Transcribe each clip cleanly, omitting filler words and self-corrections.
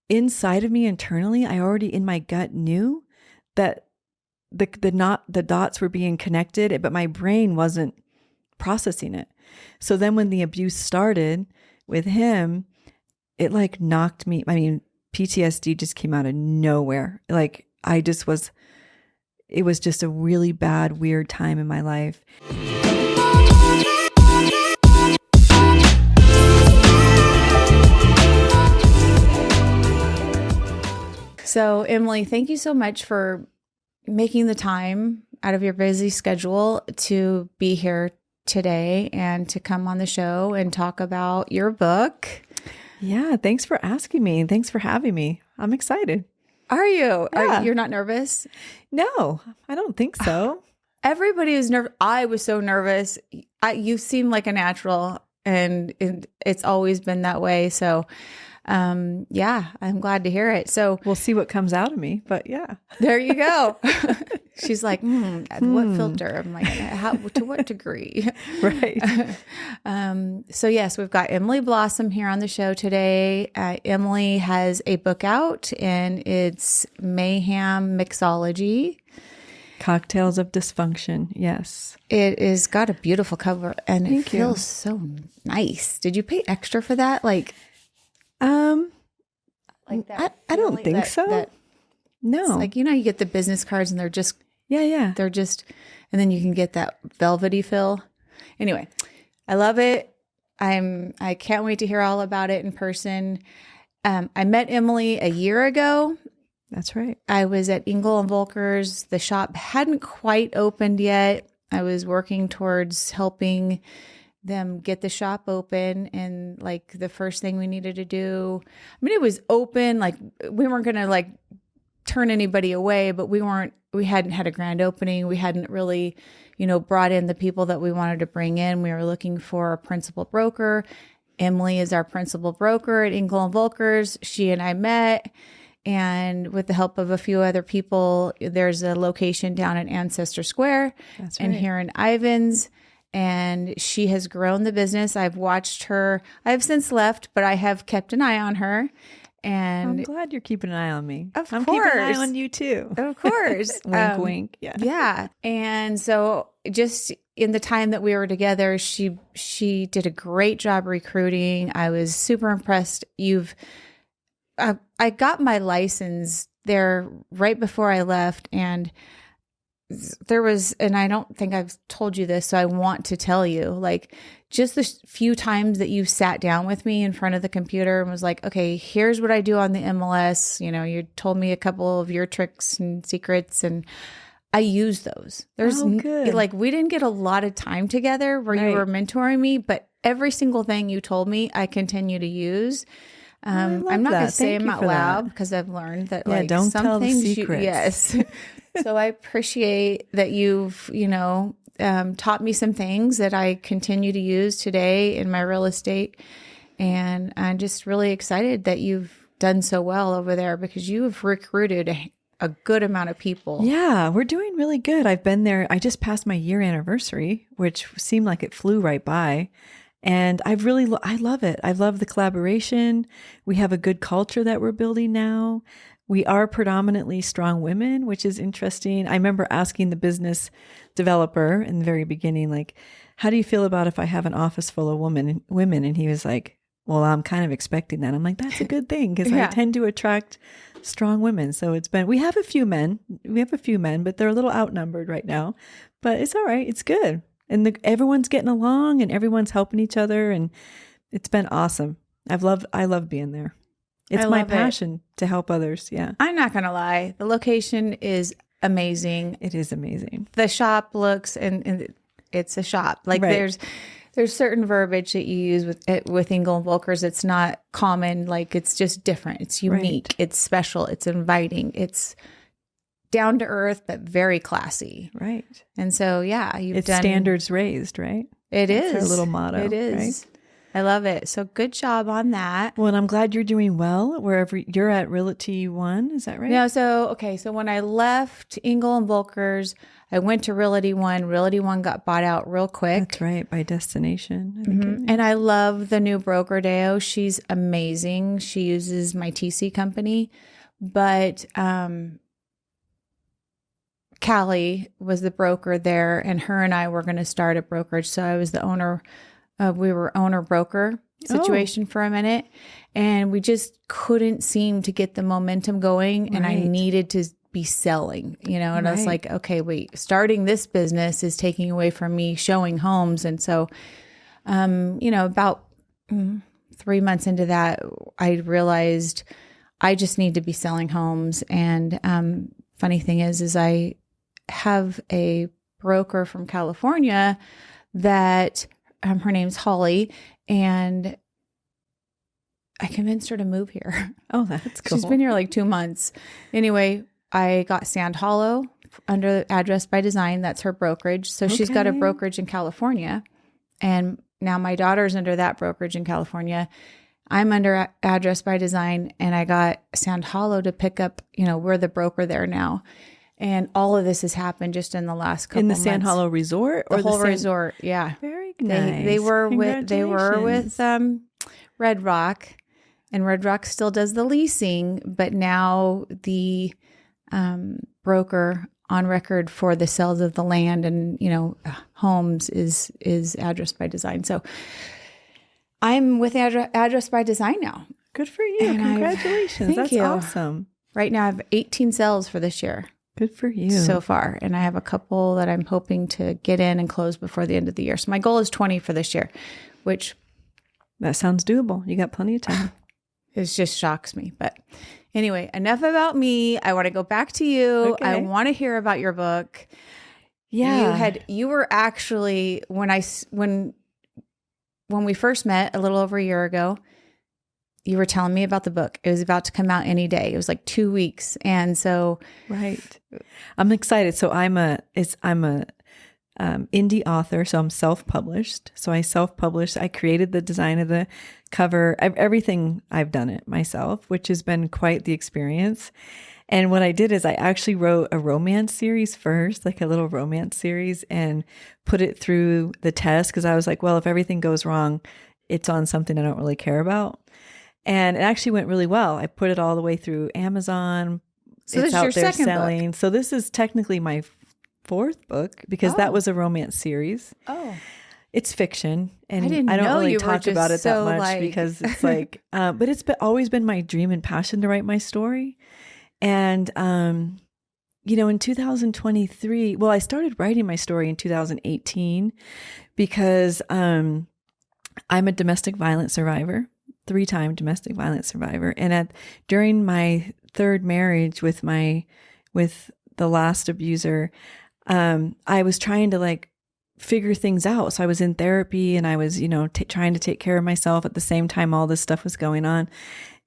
inside of me internally, I already in my gut knew that the dots were being connected, but my brain wasn't processing it. So then when the abuse started with him, it like knocked me. I mean, PTSD just came out of nowhere. Like it was just a really bad, weird time in my life. So, Emily, thank you so much for making the time out of your busy schedule to be here today and to come on the show and talk about your book. Yeah, thanks for asking me. And thanks for having me. I'm excited. Are you? Yeah. You're not nervous? No, I don't think so. Everybody is nervous. I was so nervous. You seem like a natural, and it's always been that way. So, yeah, I'm glad to hear it. So we'll see what comes out of me, but yeah. There you go. She's like, what filter? I'm like, to what degree? Right. So yes, we've got Emily Blossom here on the show today. Emily has a book out, and it's Mayhem Mixology. Cocktails of Dysfunction. Yes. It is got a beautiful cover, and Thank it feels so nice. Did you pay extra for that? Like that? I don't think so. No. It's like, you get the business cards and they're just, they're just, and then you can get that velvety feel. Anyway, I love it. I can't wait to hear all about it in person. I met Emily a year ago. That's right. I was at Engel and Volkers. The shop hadn't quite opened yet. I was working towards helping them get the shop open, and like the first thing we needed to do, I mean, it was open, like we weren't going to like turn anybody away, but we hadn't had a grand opening. We hadn't really, brought in the people that we wanted to bring in. We were looking for a principal broker. Emily is our principal broker at Engel and Volkers. She and I met, and with the help of a few other people, there's a location down in Ancestor Square. That's right. And here in Ivins. And she has grown the business. I've watched her. I have since left, but I have kept an eye on her. And I'm glad you're keeping an eye on me. I'm keeping an eye on you too. Of course. Wink, wink. Yeah. Yeah. And so just in the time that we were together, she did a great job recruiting. I was super impressed. I got my license there right before I left, and there was, and I don't think I've told you this, so I want to tell you, like, just the few times that you sat down with me in front of the computer and was like, okay, here's what I do on the MLS. You told me a couple of your tricks and secrets, and I use those. There's good. Like, we didn't get a lot of time together where you were mentoring me, but every single thing you told me, I continue to use. I'm not going to say them out loud because I've learned that don't some tell things the secrets. Yes. So I appreciate that you've, taught me some things that I continue to use today in my real estate. And I'm just really excited that you've done so well over there, because you have recruited a good amount of people. Yeah, we're doing really good. I've been there. I just passed my year anniversary, which seemed like it flew right by. And I love it. I love the collaboration. We have a good culture that we're building now. We are predominantly strong women, which is interesting. I remember asking the business developer in the very beginning, like, how do you feel about if I have an office full of women? And he was like, well, I'm kind of expecting that. I'm like, that's a good thing, because I tend to attract strong women. So we have a few men, but they're a little outnumbered right now, but it's all right. It's good. And everyone's getting along, and everyone's helping each other. And it's been awesome. I love being there. It's my passion to help others. Yeah. I'm not going to lie. The location is amazing. It is amazing. The shop looks, and it's a shop. Like there's certain verbiage that you use with Engel and Volkers. It's not common. Like, it's just different. It's unique. Right. It's special. It's inviting. It's down to earth, but very classy. Right. And so, yeah, it's standards raised, right? It is. That's our little motto. It is. I love it. So good job on that. Well, and I'm glad you're doing well wherever you're at. Realty One, is that right? No, so when I left Engel and Volkers, I went to Realty One. Realty One got bought out real quick. That's right, by Destination. I think And I love the new broker, Deo. She's amazing. She uses my TC company, but Callie was the broker there, and her and I were going to start a brokerage. So I was the owner. We were owner broker situation for a minute, and we just couldn't seem to get the momentum going. And I needed to be selling, and I was like, okay, wait, starting this business is taking away from me showing homes. And so, about 3 months into that, I realized I just need to be selling homes. And funny thing is I have a broker from California that her name's Holly, and I convinced her to move here. Oh, that's cool. She's been here like 2 months. Anyway, I got Sand Hollow under Address by Design. That's her brokerage. So she's got a brokerage in California, and now my daughter's under that brokerage in California. I'm under Address by Design, and I got Sand Hollow to pick up, we're the broker there now. And all of this has happened just in the last couple months. In the Sand Hollow Resort? Or the whole resort, yeah. Very nice. They were with Red Rock, and Red Rock still does the leasing, but now the broker on record for the sales of the land and homes is Address by Design. So I'm with Address by Design now. Good for you! And congratulations! That's awesome. Right now, I have 18 sales for this year. Good for you. So far. And I have a couple that I'm hoping to get in and close before the end of the year. So my goal is 20 for this year, which... That sounds doable. You got plenty of time. It just shocks me. But anyway, enough about me. I want to go back to you. Okay. I want to hear about your book. Yeah. You were actually, when we first met a little over a year ago, you were telling me about the book. It was about to come out any day. It was like 2 weeks. And so, right. I'm excited. So I'm a indie author. So I'm self-published. So I self-published. I created the design of the cover. Everything, I've done it myself, which has been quite the experience. And what I did is I actually wrote a romance series first, like a little romance series, and put it through the test. Cause I was like, well, if everything goes wrong, it's on something I don't really care about. And it actually went really well. I put it all the way through Amazon. So it's out there selling. Book. So this is technically my fourth book because that was a romance series. Oh, it's fiction, and I don't know really you talk were about it so that much because it's like, but it's always been my dream and passion to write my story. And, in 2023, well, I started writing my story in 2018 because I'm a domestic violence survivor. 3-time domestic violence survivor. And during my third marriage with the last abuser, I was trying to figure things out. So I was in therapy and I was, trying to take care of myself at the same time all this stuff was going on.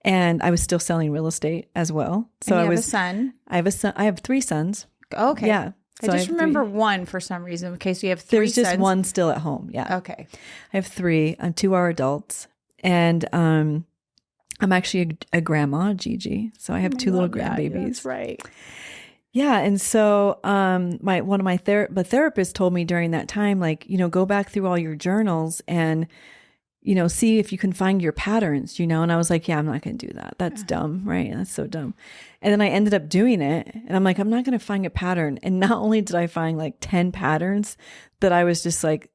And I was still selling real estate as well. So and you have a son? I have a son. I have 3 sons. Okay. Yeah. So I just remember 1 for some reason. Okay. So you have 3 There's sons. just 1 still at home. Yeah. Okay. I have 3. 2 are adults. And I'm actually a grandma, Gigi. So I have 2 little grandbabies. That's right. Yeah. And so one of my therapists told me during that time, go back through all your journals and, see if you can find your patterns, and I was like, yeah, I'm not going to do that. That's dumb, right? That's so dumb. And then I ended up doing it and I'm like, I'm not going to find a pattern. And not only did I find 10 patterns that I was just like,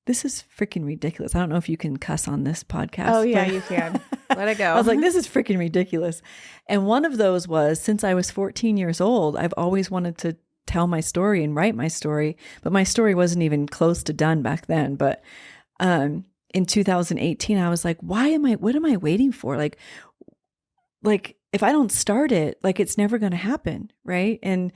this is freaking ridiculous. I don't know if you can cuss on this podcast. Oh yeah, you can. Let it go. I was like, this is freaking ridiculous. And one of those was, since I was 14 years old, I've always wanted to tell my story and write my story, but my story wasn't even close to done back then. But in 2018, I was like, what am I waiting for? Like if I don't start it, it's never going to happen. Right. And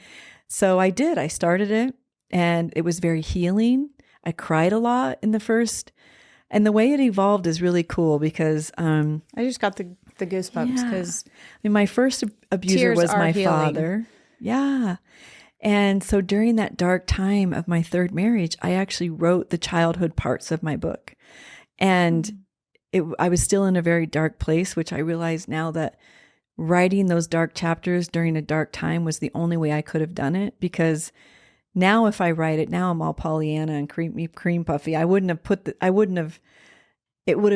so I did. I started it and it was very healing. I cried a lot in the first, and the way it evolved is really cool because I just got the goosebumps because my first abuser was my father. Yeah. And so during that dark time of my third marriage, I actually wrote the childhood parts of my book. And I was still in a very dark place, which I realize now that writing those dark chapters during a dark time was the only way I could have done it. Because now if I write it, now I'm all Pollyanna and cream puffy. It would have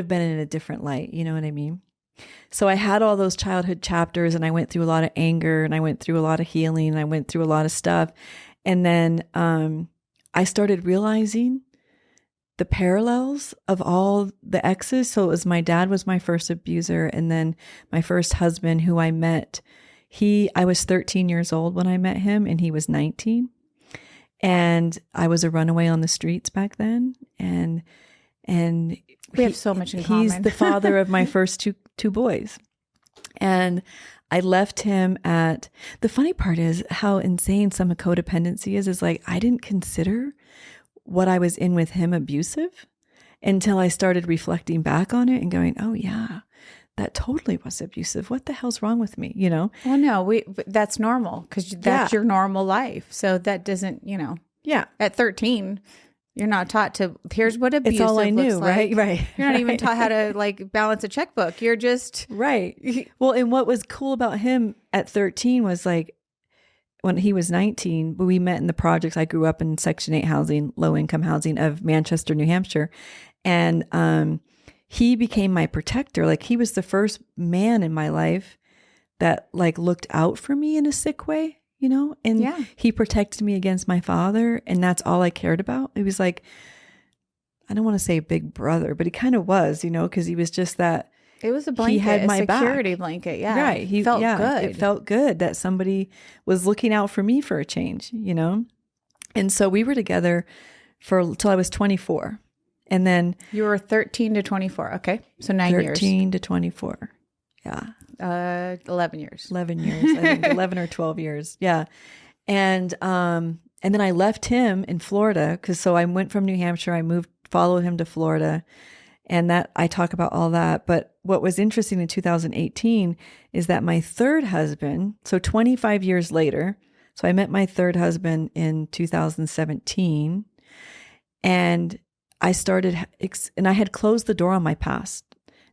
been in a different light. You know what I mean? So I had all those childhood chapters, and I went through a lot of anger, and I went through a lot of healing, and I went through a lot of stuff. And then I started realizing the parallels of all the exes. So it was my dad was my first abuser, and then my first husband, who I met, I was 13 years old when I met him, and he was 19. And I was a runaway on the streets back then. And we have so much in common. He's the father of my first two boys. And I left him the funny part is how insane some codependency is like, I didn't consider what I was in with him abusive until I started reflecting back on it and going, oh yeah, that totally was abusive. What the hell's wrong with me? You know? Well, no, that's normal because that's your normal life. So that doesn't, Yeah. At 13, you're not taught to, here's what abusive it's all I knew, looks like. Right. You're not even taught how to balance a checkbook. You're just. Right. Well, and what was cool about him at 13 was when he was 19, we met in the projects. I grew up in Section 8 housing, low income housing of Manchester, New Hampshire. And he became my protector. He was the first man in my life that looked out for me in a sick way, and he protected me against my father. And that's all I cared about. It was I don't want to say big brother, but he kind of was, because he was just that. It was a blanket, he had my security back. blanket. Yeah. Right. He felt good. It felt good that somebody was looking out for me for a change, And so we were together till I was 24. And then you were 13 to 24. Okay. So 9 years. 13 to 24. Yeah. 11 years. 11 years. I think 11 or 12 years. Yeah. And then I left him in Florida so I went from New Hampshire. I followed him to Florida. And that I talk about all that. But what was interesting in 2018 is that my third husband, so 25 years later, so I met my third husband in 2017, and I had closed the door on my past.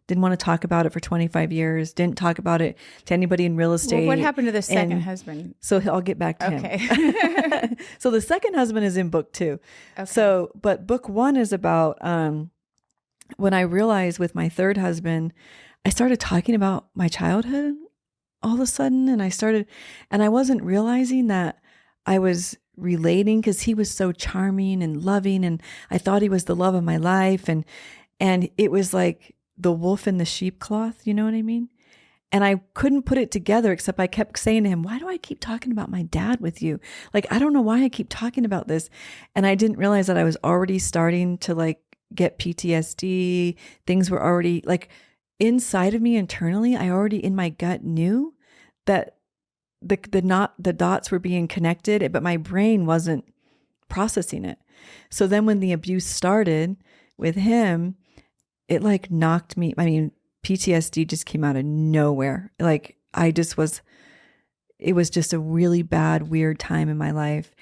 Didn't want to talk about it for 25 years. Didn't talk about it to anybody in real estate. Well, what happened to the second husband? So I'll get back to him. So the second husband is in book 2. Okay. But book 1 is about, when I realized with my third husband, I started talking about my childhood all of a sudden. And I wasn't realizing that I was relating because he was so charming and loving. And I thought he was the love of my life. And it was like the wolf in the sheep cloth. You know what I mean? And I couldn't put it together, except I kept saying to him, why do I keep talking about my dad with you? I don't know why I keep talking about this. And I didn't realize that I was already starting to get PTSD. Things were already inside of me internally. I already in my gut knew that the dots were being connected, but my brain wasn't processing it. So then when the abuse started with him, it knocked me. I mean, PTSD just came out of nowhere. It was just a really bad, weird time in my life.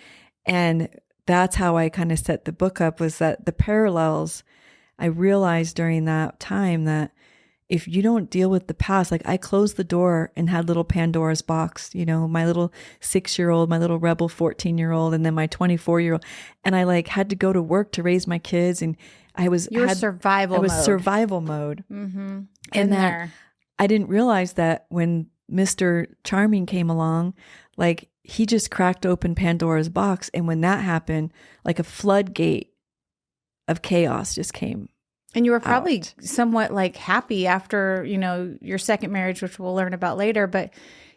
And that's how I kind of set the book up, was that the parallels, I realized during that time that if you don't deal with the past, I closed the door and had little Pandora's box, my little 6-year-old, my little rebel 14-year-old, and then my 24-year-old. And I had to go to work to raise my kids. And survival mode. Survival mode. Mm-hmm. And that I didn't realize that when Mr. Charming came along, he just cracked open Pandora's box. And when that happened, a floodgate of chaos just came. And you were probably somewhat happy after, your second marriage, which we'll learn about later. But,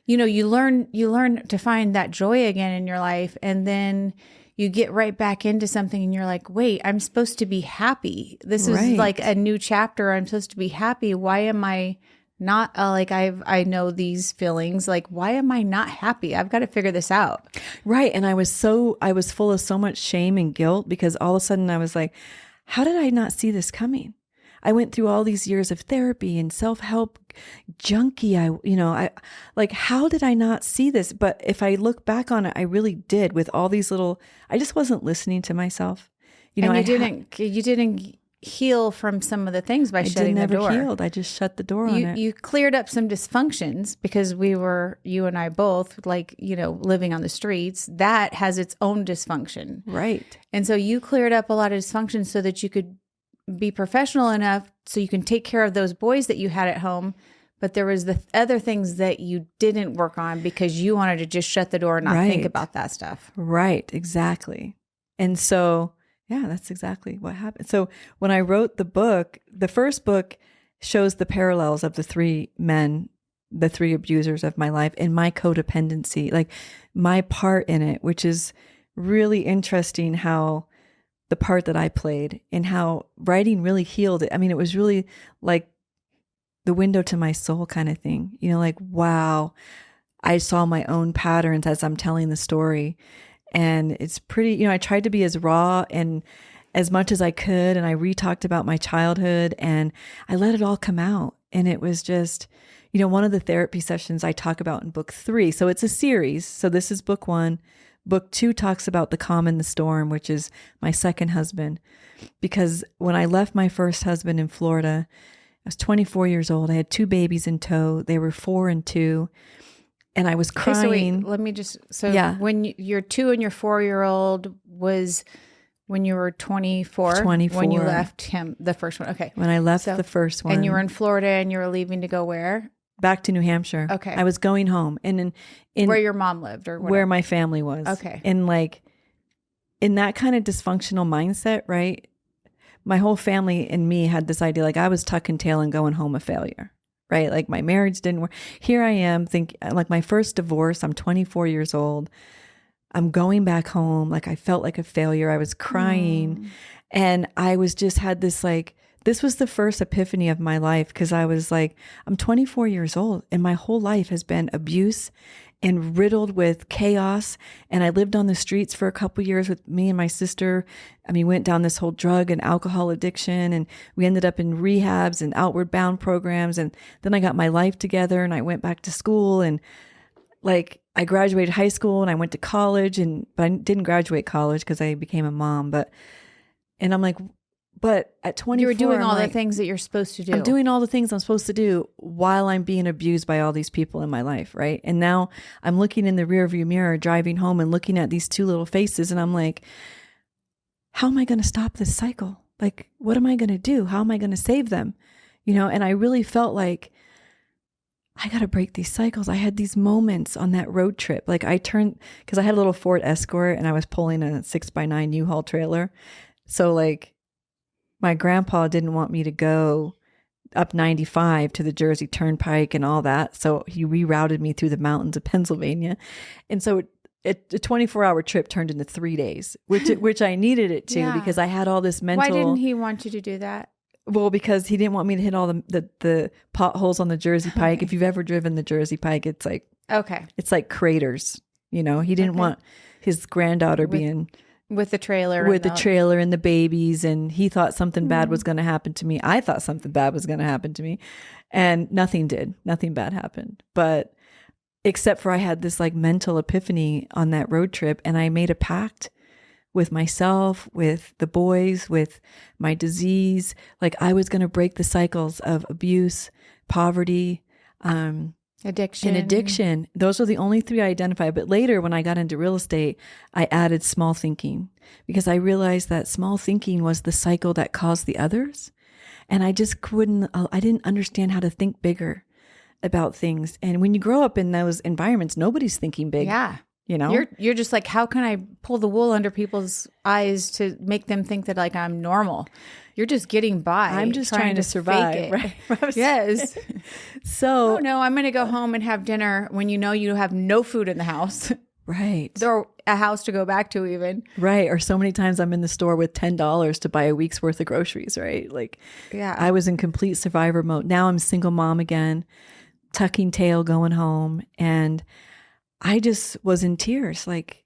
you learn to find that joy again in your life. And then you get right back into something and you're like, wait, I'm supposed to be happy. This is a new chapter. I'm supposed to be happy. Why am I not I know these feelings. Why am I not happy? I've got to figure this out. Right. And I was full of so much shame and guilt, because all of a sudden I was like, how did I not see this coming? I went through all these years of therapy and self-help junkie. How did I not see this? But if I look back on it, I really did, with all these I just wasn't listening to myself. You didn't heal from some of the things by shutting the door. I never healed. I just shut the door on it. You cleared up some dysfunctions because you and I both, like, living on the streets, that has its own dysfunction. Right. And so you cleared up a lot of dysfunction so that you could be professional enough so you can take care of those boys that you had at home. But there was the other things that you didn't work on because you wanted to just shut the door and not think about that stuff. Right. Exactly. And so, yeah, that's exactly what happened. So when I wrote the book, the first book shows the parallels of the three men, the three abusers of my life, and my codependency, like my part in it, which is really interesting how the part that I played and how writing really healed it. I mean, it was really like the window to my soul kind of thing, like, wow, I saw my own patterns as I'm telling the story. And it's pretty, I tried to be as raw and as much as I could. And I re-talked about my childhood and I let it all come out. And it was just, one of the therapy sessions I talk about in book 3. So it's a series. So this is book 1. Book 2 talks about the calm in the storm, which is my second husband. Because when I left my first husband in Florida, I was 24 years old. I had 2 babies in tow. They were 4 and 2. And I was crying. Okay, so wait, let me just, when your 2 and your 4-year-old was when you were 24? 24. When you left him, the first one. Okay. When I left the first one. And you were in Florida and you were leaving to go where? Back to New Hampshire. Okay. I was going home. And in where your mom lived or whatever. Where my family was. Okay. And like, in that kind of dysfunctional mindset, right? My whole family and me had this idea, like I was tucking tail and going home a failure, right? Like my marriage didn't work. Here I am thinking, like my first divorce, I'm 24 years old. I'm going back home. Like I felt like a failure. I was crying. And I was just had this like, this was the first epiphany of my life. Cause I was like, I'm 24 years old and my whole life has been abuse and riddled with chaos. And I lived on the streets for a couple years with me and my sister. I mean, went down this whole drug and alcohol addiction, and we ended up in rehabs and outward bound programs. And then I got my life together and I went back to school, and like I graduated high school and I went to college, but I didn't graduate college because I became a mom. And I'm like, but at 24, you were doing all the things that you're supposed to do. I'm doing all the things I'm supposed to do while I'm being abused by all these people in my life, right? And now I'm looking in the rearview mirror, driving home and looking at these 2 little faces, and I'm like, how am I going to stop this cycle? Like, what am I going to do? How am I going to save them? And I really felt like I got to break these cycles. I had these moments on that road trip. Like I turned, because I had a little Ford Escort and I was pulling a 6x9 U-Haul trailer. So like, my grandpa didn't want me to go up 95 to the Jersey Turnpike and all that. So he rerouted me through the mountains of Pennsylvania. And so a 24-hour trip turned into 3 days, which I needed it to because I had all this mental. Why didn't he want you to do that? Well, because he didn't want me to hit all the potholes on the Jersey Pike. Okay. If you've ever driven the Jersey Pike, it's like, it's like craters. He didn't want his granddaughter being... With the trailer. With the trailer and the babies. And he thought something bad was going to happen to me. I thought something bad was going to happen to me. And nothing did. Nothing bad happened. But except for I had this like mental epiphany on that road trip. And I made a pact with myself, with the boys, with my disease. Like I was going to break the cycles of abuse, poverty, addiction. Those are the only 3 I identified. But later when I got into real estate, I added small thinking because I realized that small thinking was the cycle that caused the others. And I just I didn't understand how to think bigger about things. And when you grow up in those environments, nobody's thinking big. Yeah. You're just like, how can I pull the wool under people's eyes to make them think that like I'm normal? You're just getting by. I'm just trying to survive. Right? Yes. So no, I'm going to go home and have dinner when you have no food in the house. Right. Or a house to go back to even. Right. Or so many times I'm in the store with $10 to buy a week's worth of groceries, right? Like I was in complete survivor mode. Now I'm a single mom again, tucking tail, going home. And I just was in tears. Like,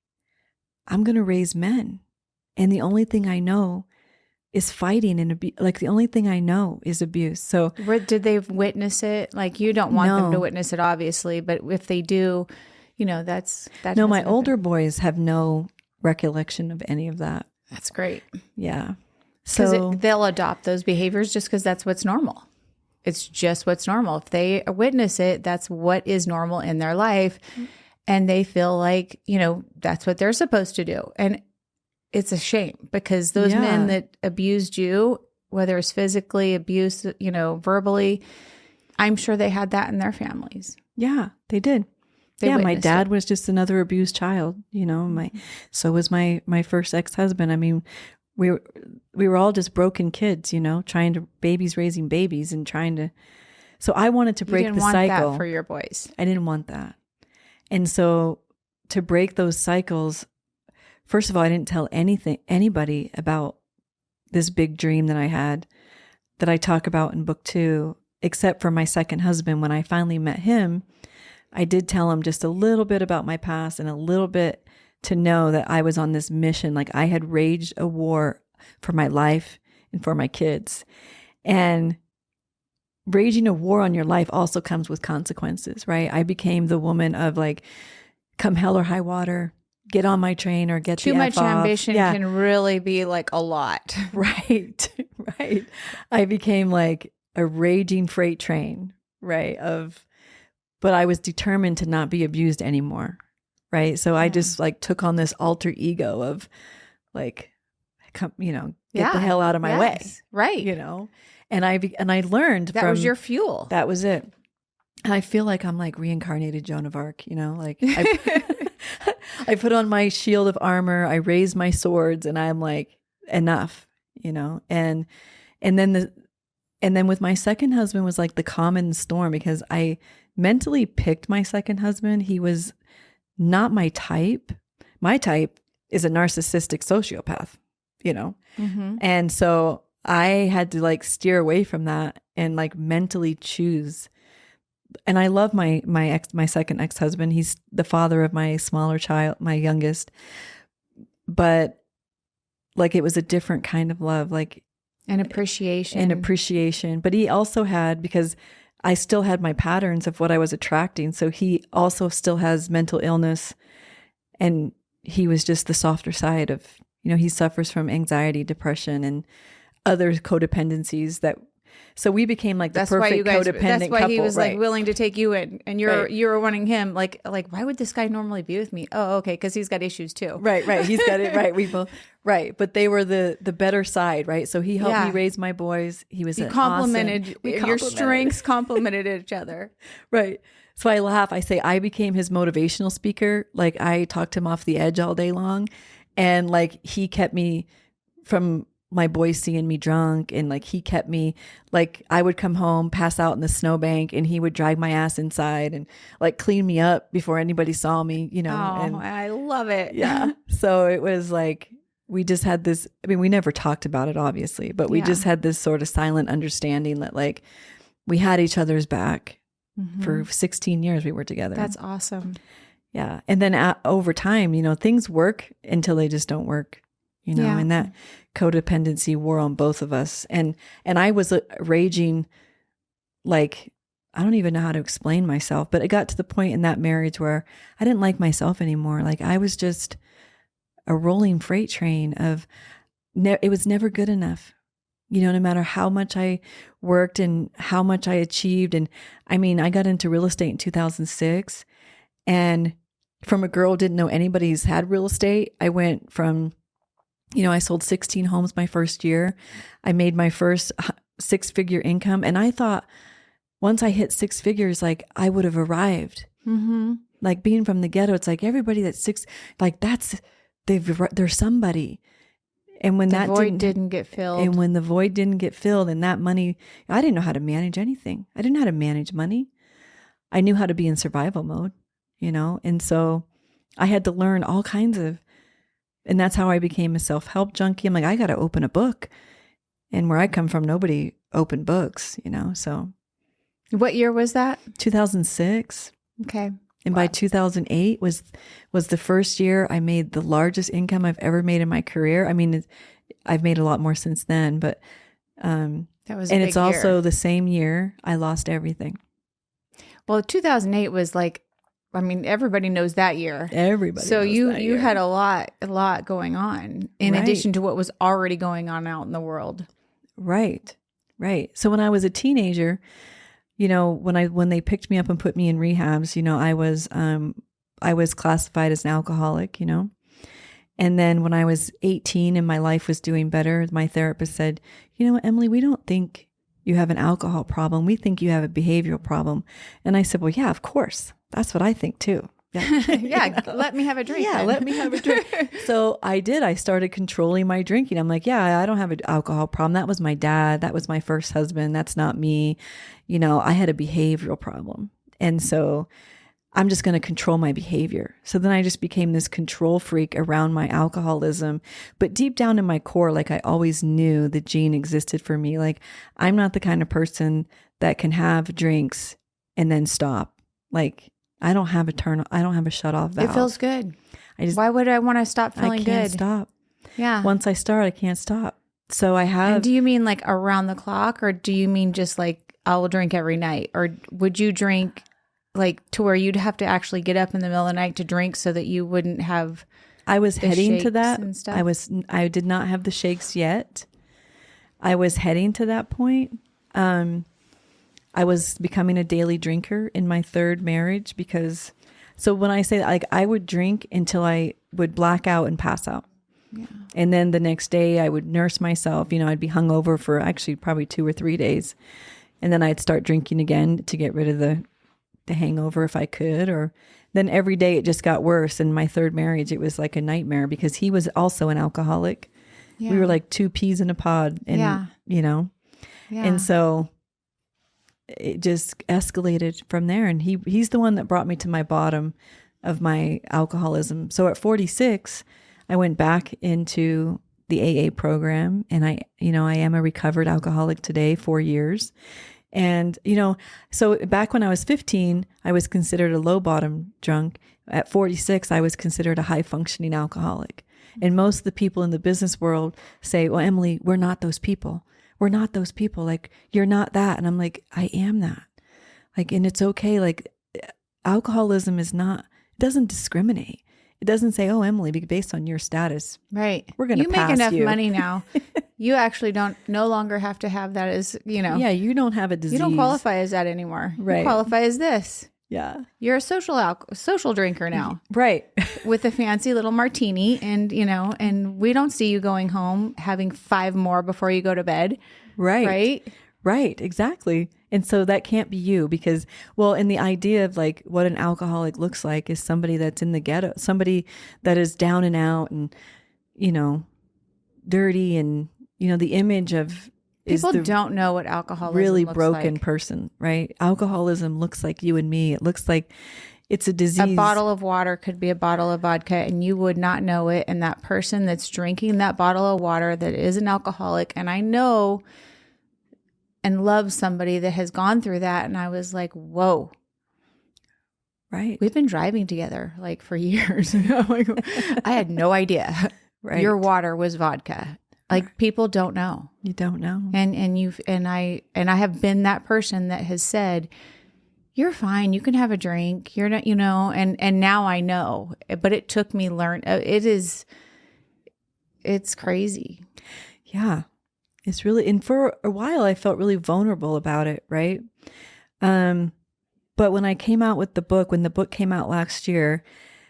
I'm going to raise men. And the only thing I know is fighting and the only thing I know is abuse. So did they witness it? Like you don't want them to witness it, obviously, but if they do, that's no. My older boys have no recollection of any of that. That's great. Yeah. So they'll adopt those behaviors just because that's what's normal. It's just what's normal. If they witness it, that's what is normal in their life. And they feel like, that's what they're supposed to do. And it's a shame because those men that abused you, whether it's physically abuse, verbally, I'm sure they had that in their families. Yeah, they did. My dad was just another abused child, so was my first ex-husband. I mean, we were all just broken kids, raising babies and trying to, so I wanted to break the cycle. You didn't want that for your boys. I didn't want that. And so to break those cycles, first of all, I didn't tell anybody about this big dream that I had that I talk about in book 2, except for my second husband. When I finally met him, I did tell him just a little bit about my past and a little bit to know that I was on this mission. Like I had waged a war for my life and for my kids. And raging a war on your life also comes with consequences, right? I became the woman of like, come hell or high water, get on my train or get too the much F off. Ambition can really be like a lot. Right. I became like a raging freight train, right? But I was determined to not be abused anymore. Right. So I just like took on this alter ego of like, get the hell out of my way. Right. And I learned that was your fuel. That was it. And I feel like I'm like reincarnated Joan of Arc, like I put on my shield of armor, I raise my swords, and I'm like, enough, and then with my second husband was like the common storm because I mentally picked my second husband. He was not my type. My type is a narcissistic sociopath, Mm-hmm. and so I had to like steer away from that and like mentally choose. And I love my second ex-husband. He's the father of my smaller child, my youngest. But like it was a different kind of love, like an appreciation. But he also had, because I still had my patterns of what I was attracting. So he also still has mental illness, and he was just the softer side of, he suffers from anxiety, depression, and other codependencies so we became like the perfect codependent couple. That's why he was like willing to take you in, and you were wanting him. Like why would this guy normally be with me? Oh, okay, because he's got issues too. Right. He's got it right. We both right, but they were the better side, right? So he helped me raise my boys. He was complimented your strengths, complemented each other. Right. So I laugh. I say I became his motivational speaker. Like I talked him off the edge all day long, and like he kept me from my boys seeing me drunk, and like he kept me, like I would come home, pass out in the snowbank, and he would drag my ass inside and like clean me up before anybody saw me, Oh, and I love it. Yeah. So it was like, we just had this, we never talked about it obviously, but we just had this sort of silent understanding that like we had each other's back. Mm-hmm. For 16 years we were together. That's awesome. Yeah. And then over time, things work until they just don't work. And that codependency wore on both of us. And I was raging, like, I don't even know how to explain myself, but it got to the point in that marriage where I didn't like myself anymore. Like I was just a rolling freight train of, it was never good enough. No matter how much I worked and how much I achieved. And I mean, I got into real estate in 2006, and from a girl who didn't know anybody who's had real estate, I went from, I sold 16 homes my first year. I made my first 6-figure income. And I thought once I hit 6 figures, like I would have arrived. Mm-hmm. Like being from the ghetto, it's like everybody that's they're somebody. And when the void didn't get filled. And when the void didn't get filled, and that money, I didn't know how to manage anything. I didn't know how to manage money. I knew how to be in survival mode, And so I had to learn all kinds of, and that's how I became a self-help junkie. I'm like, I got to open a book. And where I come from, nobody opened books, so. What year was that? 2006. Okay. And by 2008 was the first year I made the largest income I've ever made in my career. I mean, I've made a lot more since then, but that was and it's also the same year I lost everything. Well, 2008 was like I mean, everybody knows that year. Everybody. So knows you that year. had a lot going on in Right. addition to what was already going on out in the world. Right. Right. So when I was a teenager, you know, when they picked me up and put me in rehabs, you know, I was classified as an alcoholic, you know. And then when I was 18 and my life was doing better, my therapist said, you know what, Emily, we don't think you have an alcohol problem. We think you have a behavioral problem. And I said, well, yeah, of course. That's what I think too. Yeah, let me have a drink. Yeah, then. let me have a drink. So I did. I started controlling my drinking. I'm like, yeah, I don't have an alcohol problem. That was my dad. That was my first husband. That's not me. You know, I had a behavioral problem. And so I'm just going to control my behavior. So then I just became this control freak around my alcoholism. But deep down in my core, like I always knew the gene existed for me. Like I'm not the kind of person that can have drinks and then stop. Like I don't have a shut off valve. It feels good. Why would I want to stop feeling good? I can't stop. Yeah. Once I start, I can't stop. So I have. And do you mean like around the clock, or do you mean just like I will drink every night, or would you drink like to where you'd have to actually get up in the middle of the night to drink so that you wouldn't have? I was heading to that. And stuff? I did not have the shakes yet. I was heading to that point. I was becoming a daily drinker in my third marriage because, so when I say like I would drink until I would black out and pass out. Yeah. And then the next day I would nurse myself, you know, I'd be hungover for actually probably 2 or 3 days. And then I'd start drinking again to get rid of the hangover if I could, or then every day it just got worse. In my third marriage, it was like a nightmare because he was also an alcoholic. Yeah. We were like 2 peas in a pod and, you know, and so it just escalated from there. And he's the one that brought me to my bottom of my alcoholism. So at 46, I went back into the AA program, and I am a recovered alcoholic today, 4 years. And, you know, so back when I was 15, I was considered a low bottom drunk. At 46, I was considered a high functioning alcoholic. And most of the people in the business world say, well, Emily, we're not those people. We're not those people. Like, you're not that. And I'm like, I am that. Like, and it's okay. Like, alcoholism it doesn't discriminate. It doesn't say, oh, Emily, based on your status. Right. We're going to pass you. You make enough money now. You actually no longer have to have that as, you know. Yeah, you don't have a disease. You don't qualify as that anymore. Right. You qualify as this. Yeah. You're a social drinker now. Right. With a fancy little martini, and, you know, and we don't see you going home having 5 more before you go to bed. Right. Right. Right. Exactly. And so that can't be you because, well, and the idea of like what an alcoholic looks like is somebody that's in the ghetto, somebody that is down and out and, you know, dirty, and, you know, the image of people don't know what alcoholism really looks broken like. Person, right? Alcoholism looks like you and me. It looks like it's a disease. A bottle of water could be a bottle of vodka and you would not know it. And that person that's drinking that bottle of water that is an alcoholic, and I know and love somebody that has gone through that. And I was like, whoa. Right. We've been driving together like for years. Like, I had no idea. Right. Your water was vodka. Like, people don't know. You don't know. And I have been that person that has said, you're fine. You can have a drink. You're not, you know, and now I know, but it took me it's crazy. Yeah. It's really, and for a while I felt really vulnerable about it. Right. But when I came out with the book, when the book came out last year,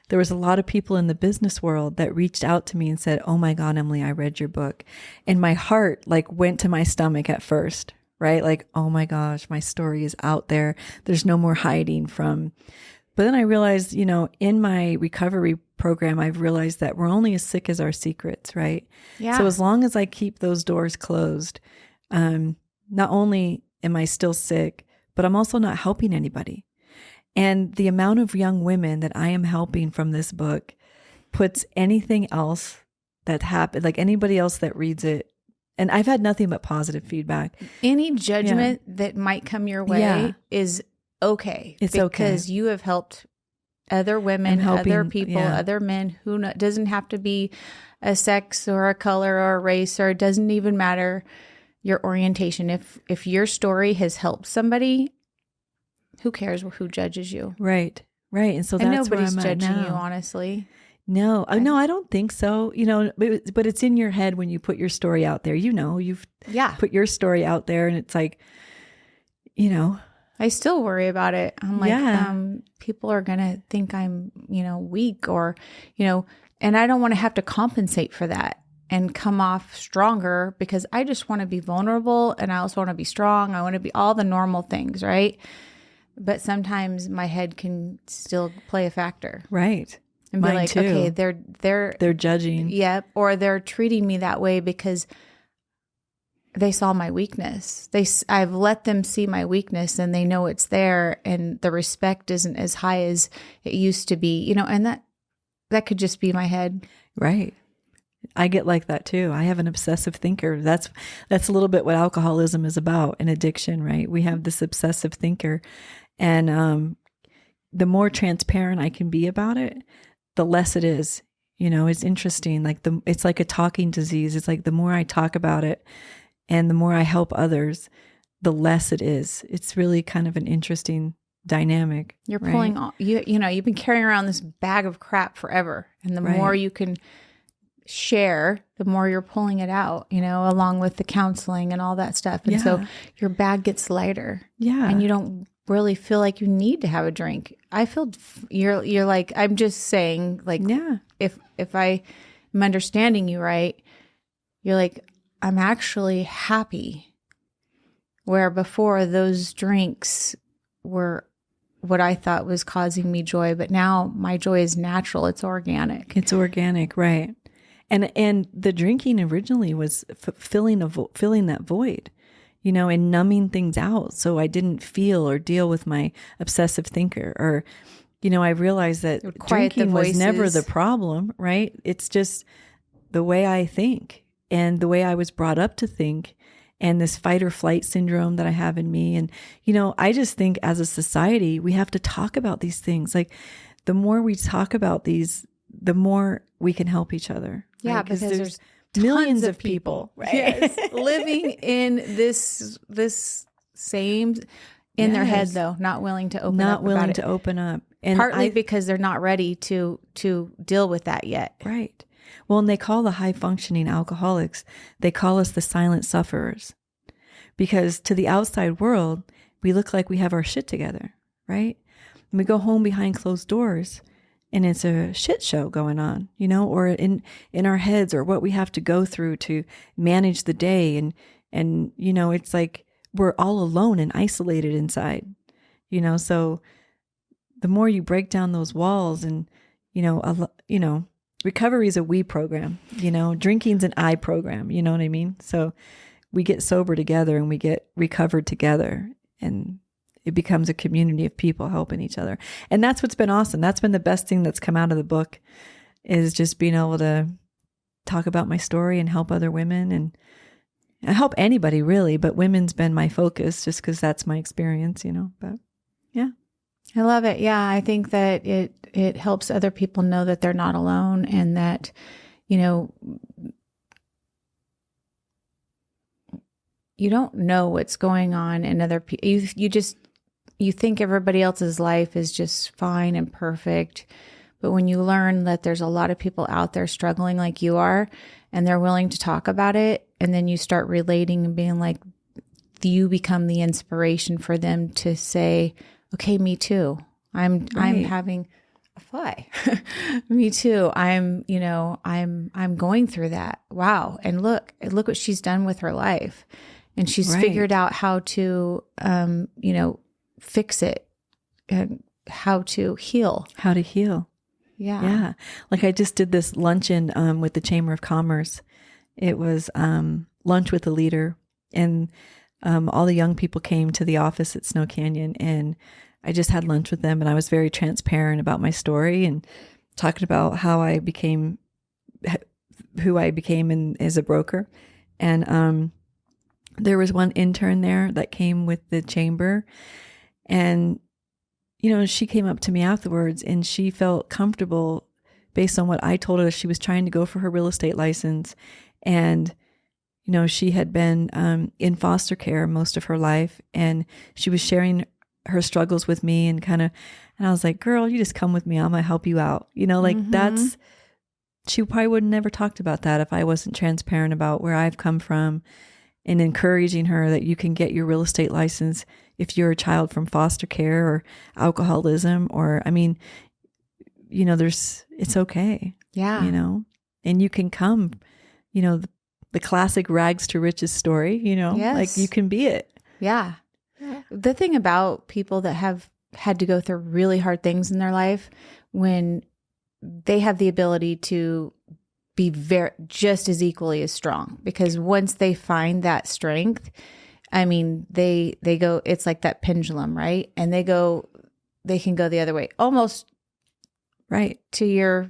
there was a lot of people in the business world that reached out to me and said, oh my God, Emily, I read your book. And my heart like went to my stomach at first, right? Like, oh my gosh, my story is out there. There's no more hiding from. But then I realized, you know, in my recovery program, I've realized that we're only as sick as our secrets, right? Yeah. So as long as I keep those doors closed, not only am I still sick, but I'm also not helping anybody. And the amount of young women that I am helping from this book puts anything else that happened, like anybody else that reads it. And I've had nothing but positive feedback. Any judgment that might come your way is okay. It's okay. Because you have helped other women, other people, other men who doesn't have to be a sex or a color or a race, or it doesn't even matter your orientation. If your story has helped somebody, who cares who judges you? Right. Right. And so And that's where nobody's I'm at judging you, now. honestly. No, no, I don't think so. But it's in your head when you put your story out there. You've put your story out there, and it's like, I still worry about it. I'm like, Yeah. people are going to think I'm, weak or, and I don't want to have to compensate for that and come off stronger because I just want to be vulnerable and I also want to be strong. I want to be all the normal things, right? But sometimes my head can still play a factor. Right. And be Mine like, too. okay, They're judging. Yep. Or they're treating me that way because they saw my weakness. I've let them see my weakness and they know it's there and the respect isn't as high as it used to be, and that could just be my head. Right. I get like that too. I have an obsessive thinker. That's a little bit what alcoholism is about, an addiction, right? We have this obsessive thinker, and the more transparent I can be about it, the less it is. It's interesting. Like it's like a talking disease. It's like the more I talk about it, and the more I help others, the less it is. It's really kind of an interesting dynamic. You're right? pulling all, you've been carrying around this bag of crap forever, and the more you can share, the more you're pulling it out, along with the counseling and all that stuff. And so your bag gets lighter. Yeah. And you don't really feel like you need to have a drink. I feel you're like, I'm just saying, like, if I am understanding you right, you're like, I'm actually happy. Where before those drinks were what I thought was causing me joy, but now my joy is natural. It's organic. It's organic, right? And the drinking originally was filling that void, and numbing things out, so I didn't feel or deal with my obsessive thinker. Or, I realized that drinking was never the problem, right? It's just the way I think and the way I was brought up to think, and this fight or flight syndrome that I have in me. And, I just think as a society, we have to talk about these things. Like the more we talk about these, the more we can help each other. Yeah, right? because there's millions of people, right? Yes, living in this same in their head, though, not willing to open up. And partly because they're not ready to deal with that yet. Right. Well, and they call the high functioning alcoholics, they call us the silent sufferers, because to the outside world, we look like we have our shit together, right? And we go home behind closed doors, and it's a shit show going on, or in our heads, or what we have to go through to manage the day. And it's like we're all alone and isolated inside, so the more you break down those walls and, recovery is a we program, drinking's an I program, you know what I mean? So we get sober together and we get recovered together, and it becomes a community of people helping each other. And that's what's been awesome. That's been the best thing that's come out of the book, is just being able to talk about my story and help other women. And I help anybody really, but women's been my focus just because that's my experience, but yeah. I love it. Yeah. I think that it helps other people know that they're not alone, and that, you don't know what's going on in other people. You think everybody else's life is just fine and perfect. But when you learn that there's a lot of people out there struggling like you are, and they're willing to talk about it, and then you start relating and being like, you become the inspiration for them to say, okay, me too. I'm having a fly. Me too. I'm going through that. Wow. And look what she's done with her life. And she's figured out how to, fix it and how to heal. Yeah. Yeah. Like I just did this luncheon with the Chamber of Commerce. It was lunch with the leader, and all the young people came to the office at Snow Canyon, and I just had lunch with them, and I was very transparent about my story and talking about how I became who I became as a broker. And there was one intern there that came with the chamber, and she came up to me afterwards, and she felt comfortable based on what I told her. She was trying to go for her real estate license, and she had been in foster care most of her life, and she was sharing her struggles with me and I was like, girl, you just come with me. I'm going to help you out. Like she probably would have never talked about that if I wasn't transparent about where I've come from and encouraging her that you can get your real estate license if you're a child from foster care or alcoholism, or, it's okay. Yeah. And you can come, the classic rags to riches story, Yes. like you can be it. Yeah. The thing about people that have had to go through really hard things in their life, when they have the ability to be just as equally as strong, because once they find that strength, they go, it's like that pendulum, right? And they can go the other way. Almost right. To your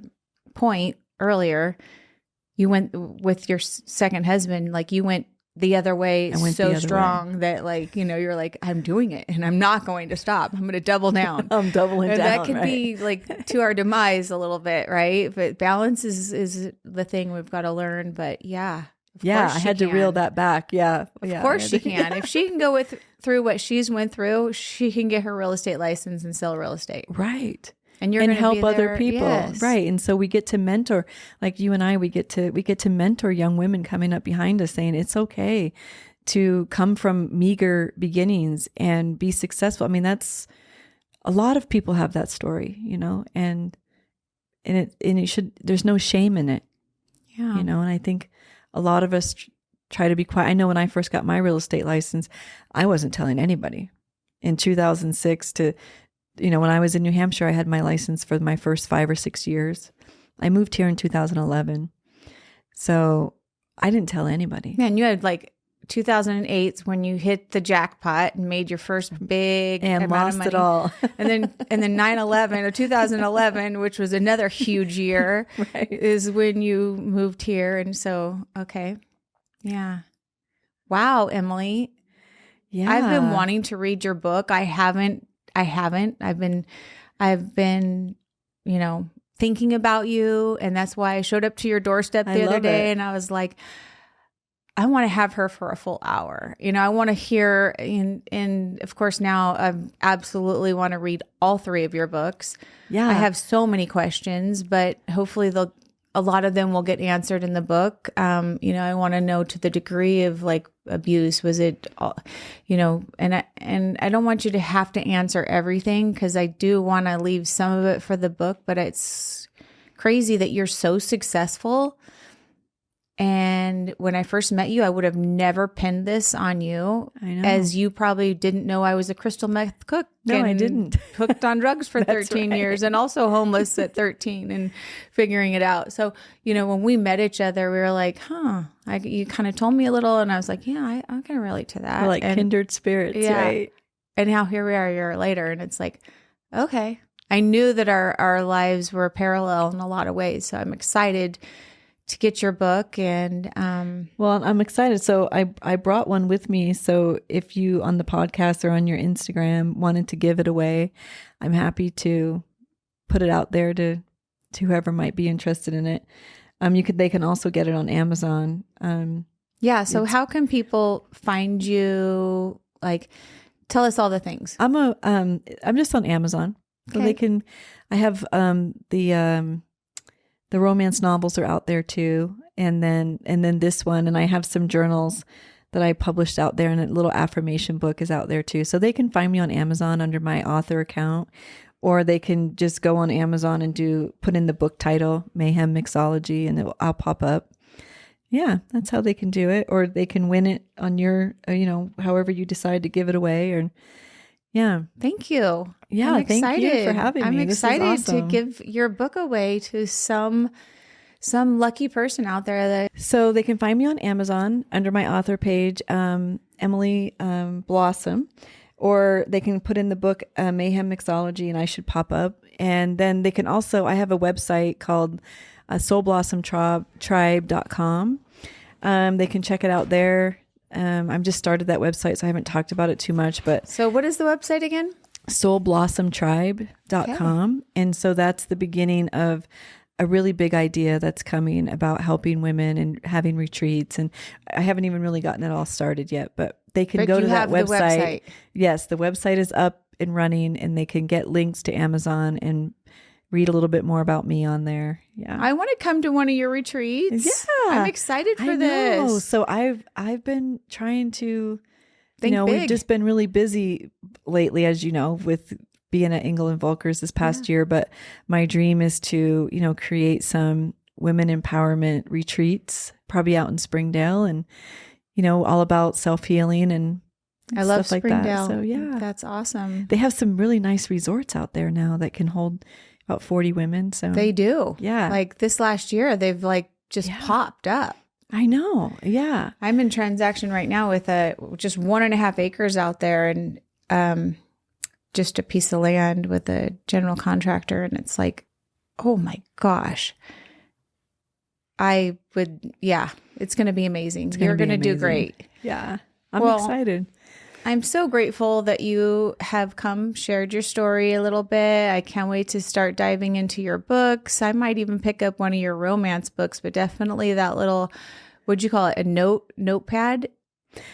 point earlier, you went with your second husband, like you went the other way so strong that you're like, I'm doing it and I'm not going to stop. I'm going to double down. I'm doubling down. That could be like to our demise a little bit, right? But balance is the thing we've got to learn. But yeah. I had to reel that back. Yeah. Of course she can. If she can go through what she's went through, she can get her real estate license and sell real estate. Right. And you're going to help other there. people. Yes. Right. And so we get to mentor, like you and I, we get to mentor young women coming up behind us, saying it's okay to come from meager beginnings and be successful. That's a lot of people have that story, and it should, there's no shame in it. Yeah. And I think a lot of us try to be quiet. I know when I first got my real estate license, I wasn't telling anybody. In 2006 when I was in New Hampshire, I had my license for my first 5 or 6 years. I moved here in 2011. So I didn't tell anybody. Man, you had 2008 when you hit the jackpot and made your first big and amount lost of money. It all. and then 9/11 or 2011, which was another huge year, right. is when you moved here. And so, okay. Yeah. Wow, Emily. Yeah. I've been wanting to read your book. I haven't. I've been, thinking about you. And that's why I showed up to your doorstep the other day. And I was like, I want to have her for a full hour. I want to hear, and of course now I absolutely want to read all 3 of your books. Yeah. I have so many questions, but hopefully a lot of them will get answered in the book. I want to know to the degree of abuse. Was it, and I don't want you to have to answer everything, because I do want to leave some of it for the book, but it's crazy that you're so successful. And when I first met you, I would have never pinned this on you. I know. As you probably didn't know I was a crystal meth cook. No, I didn't. Hooked on drugs for 13 right. years and also homeless at 13 and figuring it out. So, when we met each other, we were like, you kind of told me a little, and I was like, yeah, I can relate to that. We're like kindred spirits, right? And how here we are a year later, and it's like, okay. I knew that our lives were parallel in a lot of ways. So I'm excited to get your book. And well, I'm excited. So I brought one with me. So if you on the podcast or on your Instagram wanted to give it away, I'm happy to put it out there to whoever might be interested in it. They can also get it on Amazon. So how can people find you? Tell us all the things. I'm just on Amazon. So Okay. they can, I have the romance novels are out there too. And then this one, and I have some journals that I published out there, and a little affirmation book is out there too. So they can find me on Amazon under my author account, or they can just go on Amazon and put in the book title, Mayhem Mixology, and I'll pop up. Yeah, that's how they can do it. Or they can win it on your, however you decide to give it away. Or yeah. Thank you. Yeah, I'm excited. Thank you for having me. I'm excited awesome. to give your book away to some lucky person out there. So they can find me on Amazon under my author page, Emily Blossom, or they can put in the book Mayhem Mixology, and I should pop up. And then they can also, I have a website called soulblossomtribe.com. They can check it out there. I've just started that website, so I haven't talked about it too much. But so what is the website again? soulblossomtribe.com. Okay. And so that's the beginning of a really big idea that's coming about helping women and having retreats. And I haven't even really gotten it all started yet, but they can go to that website. The website. Yes, the website is up. and running, and they can get links to Amazon and read a little bit more about me on there. Yeah. I want to come to one of your retreats. Yeah. I'm excited for I know. this. So I've been trying to, Think we've big. just been really busy lately, as you know, with being at Engel and Volkers this past year. But my dream is to, create some women empowerment retreats, probably out in Springdale, and, all about self-healing and I love stuff like Springdale. that. So yeah, That's awesome. they have some really nice resorts out there now that can hold about 40 women. So They do. Yeah. Like this last year, they've like just popped up. I know. Yeah. I'm in transaction right now with just 1.5 acres out there, and just a piece of land with a general contractor. And it's like, oh my gosh. It's going to be amazing. You're going to do great. Yeah. I'm excited. I'm so grateful that you have shared your story a little bit. I can't wait to start diving into your books. I might even pick up one of your romance books, but definitely that little, what'd you call it? A notepad?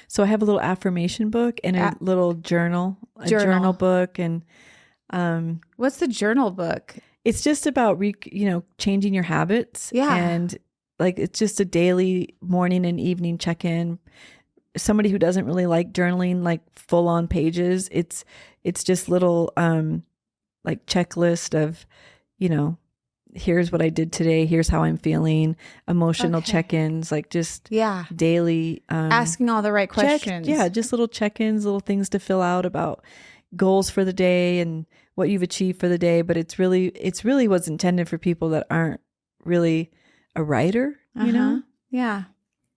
So I have a little affirmation book and a little journal book. And what's the journal book? it's just about, changing your habits. Yeah. And like, it's just a daily morning and evening check-in. Somebody who doesn't really like journaling, like full on pages, it's just little, like checklist of, here's what I did today. Here's how I'm feeling, emotional check-ins, like just daily, asking all the right questions. Just little check-ins, little things to fill out about goals for the day and what you've achieved for the day. But it's really what's intended for people that aren't really a writer, Yeah.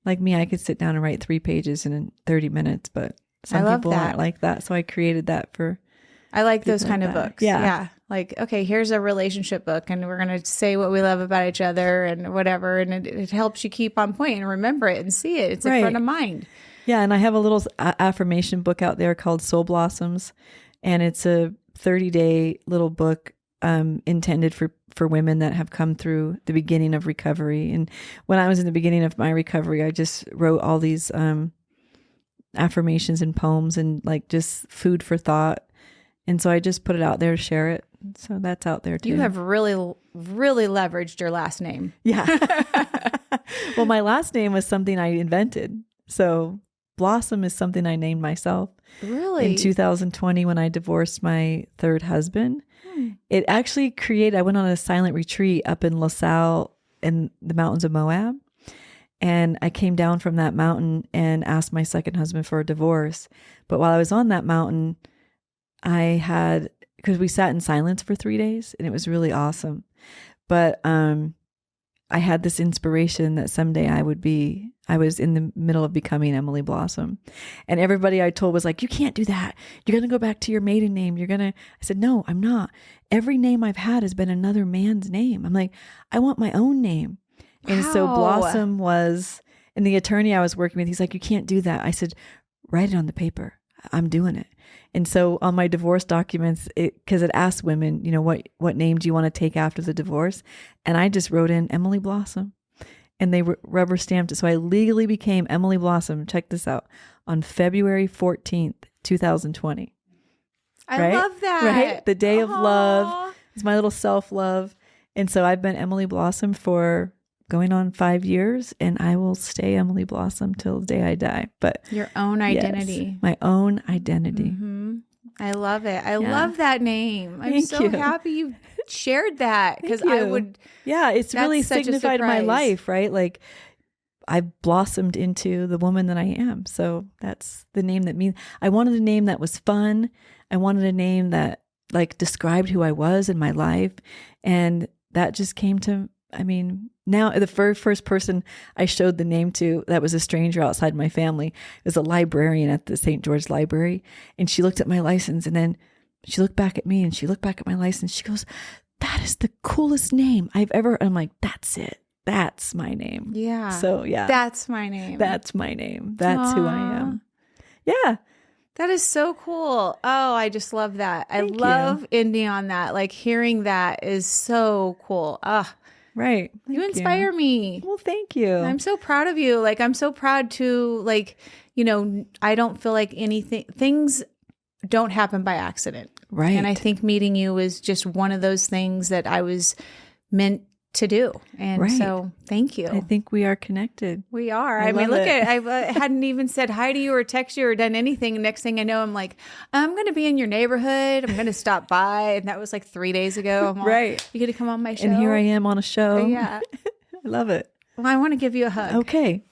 Like me, I could sit down and write 3 pages in 30 minutes, but some people aren't like that. So I created that for I like those kind of books. Yeah. Like, okay, here's a relationship book and we're going to say what we love about each other and whatever. And it helps you keep on point and remember it and see it. It's in front of mind. Yeah. And I have a little affirmation book out there called Soul Blossoms. And it's a 30-day little book intended for women that have come through the beginning of recovery. And when I was in the beginning of my recovery, I just wrote all these affirmations and poems and like just food for thought. And so I just put it out there to share it. So that's out there too. You have really, really leveraged your last name. Yeah. Well, my last name was something I invented. So Blossom is something I named myself. Really? In 2020, when I divorced my third husband. It actually I went on a silent retreat up in LaSalle in the mountains of Moab. And I came down from that mountain and asked my second husband for a divorce. But while I was on that mountain, because we sat in silence for 3 days and it was really awesome. But I had this inspiration that someday I was in the middle of becoming Emily Blossom. And everybody I told was like, you can't do that. You're going to go back to your maiden name. I said, no, I'm not. Every name I've had has been another man's name. I'm like, I want my own name. Wow. And so Blossom was, and the attorney I was working with, he's like, you can't do that. I said, write it on the paper. I'm doing it. And so on my divorce documents, because it asks women, what name do you want to take after the divorce? And I just wrote in Emily Blossom, and they rubber stamped it. So I legally became Emily Blossom. Check this out, on February 14th, 2020. I love that. Right? The day of love. It's my little self-love. And so I've been Emily Blossom for going on 5 years, and I will stay Emily Blossom till the day I die. But your own identity. Yes, my own identity. Mm-hmm. I love it. I love that name. I'm Thank so you. happy you shared that, because I would. Yeah, it's really signified my life, right? Like I blossomed into the woman that I am. So that's the name that means. I wanted a name that was fun. I wanted a name that like described who I was in my life, and that just came to. Now the first person I showed the name to that was a stranger outside my family was a librarian at the St. George Library. And she looked at my license, and then she looked back at me and she looked back at my license. She goes, that is the coolest name I've ever. I'm like, that's it. That's my name. Yeah. So yeah. That's my name. That's my name. That's who I am. Yeah. That is so cool. Oh, I just love that. I love ending on that. Like hearing that is so cool. Right. You inspire me. Well, thank you. I'm so proud of you. Like, I'm so proud to I don't feel like things don't happen by accident. Right. And I think meeting you was just one of those things that I was meant to do. And so thank you. I think we are connected. We are. I mean, look at it. I hadn't even said hi to you or text you or done anything. Next thing I know, I'm like, I'm going to be in your neighborhood. I'm going to stop by. And that was like 3 days ago. I'm all, Right. You going to come on my show? And here I am on a show. Yeah. I love it. Well, I want to give you a hug. Okay.